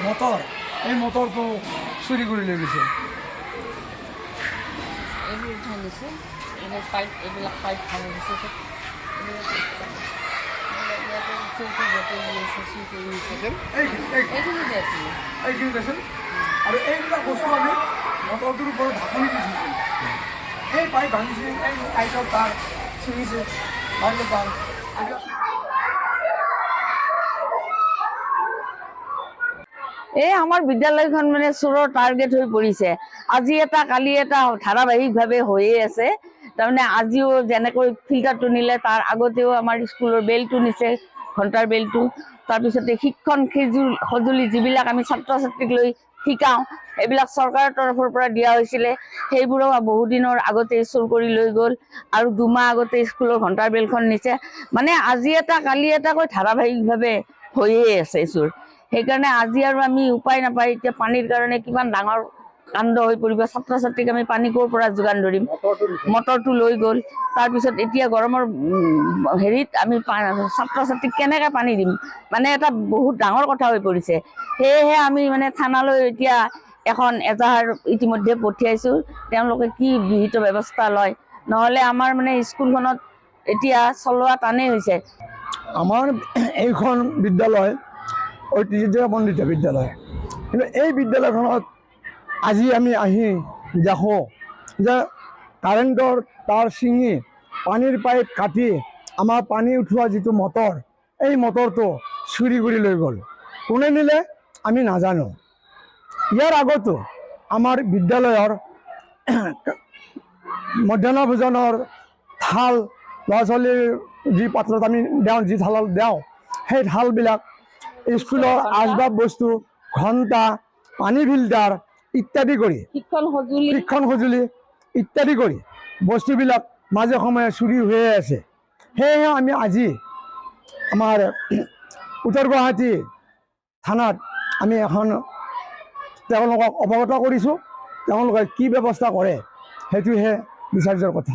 Motor এই মটৰটো চুৰি কৰি লৈ গৈছে। এইবোৰ উঠাই নিছে, এইবিলাক পাইপ ভাঙি দিছে চব। এইখিনি দেচোন আৰু এইবিলাক বস্তু আমি মটৰটোৰ ওপৰত ঢাকনি দি থৈছোঁ। সেই পাইপ ভাঙিছে, এই লাইটৰ তাৰ ছিঙিছে, লাইটৰ তাৰ। এই আমাৰ বিদ্যালয়খন মানে চোৰৰ টাৰ্গেট হৈ পৰিছে। আজি এটা কালি এটা ধাৰাবাহিকভাৱে হৈয়ে আছে। তাৰমানে আজিও যেনেকৈ ফিল্টাৰটো নিলে তাৰ আগতেও আমাৰ স্কুলৰ বেলটো নিছে, ঘণ্টাৰ বেলটো। তাৰপিছতে শিক্ষণ সঁজুলি যিবিলাক আমি ছাত্ৰ ছাত্ৰীক লৈ শিকাওঁ, এইবিলাক চৰকাৰৰ তৰফৰ পৰা দিয়া হৈছিলে, সেইবোৰো বহুদিনৰ আগতে চুৰ কৰি লৈ গ'ল। আৰু 2 মাহ আগতে স্কুলৰ ঘণ্টাৰ বেলখন নিছে। মানে আজি এটা কালি এটাকৈ ধাৰাবাহিকভাৱে হৈয়ে আছে চুৰ। সেইকাৰণে আজি আৰু আমি উপায় নাপায়, এতিয়া পানীৰ কাৰণে কিমান ডাঙৰ কাণ্ড হৈ পৰিব। ছাত্ৰ ছাত্ৰীক আমি পানী ক'ৰ পৰা যোগান ধৰিম? মটৰটো লৈ গ'ল। তাৰপিছত এতিয়া গৰমৰ হেৰিত আমি ছাত্ৰ ছাত্ৰীক কেনেকৈ পানী দিম? মানে এটা বহুত ডাঙৰ কথা হৈ পৰিছে। সেয়েহে আমি মানে থানালৈ এতিয়া এখন এজাহাৰ ইতিমধ্যে পঠিয়াইছোঁ। তেওঁলোকে কি বিহিত ব্যৱস্থা লয়, নহ'লে আমাৰ মানে স্কুলখনত এতিয়া চলোৱা টানেই হৈছে। আমাৰ এইখন বিদ্যালয় ঐতিহ্যমণ্ডিত বিদ্যালয়, কিন্তু এই বিদ্যালয়খনত আজি আমি আহি দেখোঁ যে কাৰেণ্টৰ তাৰ ছিঙি পানীৰ পাইপ কাটি আমাৰ পানী উঠোৱা যিটো মটৰ, এই মটৰটো চুৰি কৰি লৈ গ'ল। কোনে নিলে আমি নাজানো। ইয়াৰ আগতো আমাৰ বিদ্যালয়ৰ মধ্যাহ্ন ভোজনৰ থাল, ল'ৰা ছোৱালীৰ যি পাত্ৰত আমি দিওঁ, যি থালত দিওঁ, সেই থালবিলাক, স্কুলৰ আচবাব বস্তু, ঘণ্টা, পানী ফিল্টাৰ ইত্যাদি কৰি, শিক্ষণ সঁজুলি ইত্যাদি কৰি বস্তুবিলাক মাজে সময়ে চুৰি হৈয়ে আছে। সেয়েহে আমি আজি আমাৰ উত্তৰ গুৱাহাটী থানাত আমি এখন তেওঁলোকক অৱগত কৰিছোঁ। তেওঁলোকে কি ব্যৱস্থা কৰে সেইটোহে বিচাৰ্যৰ কথা।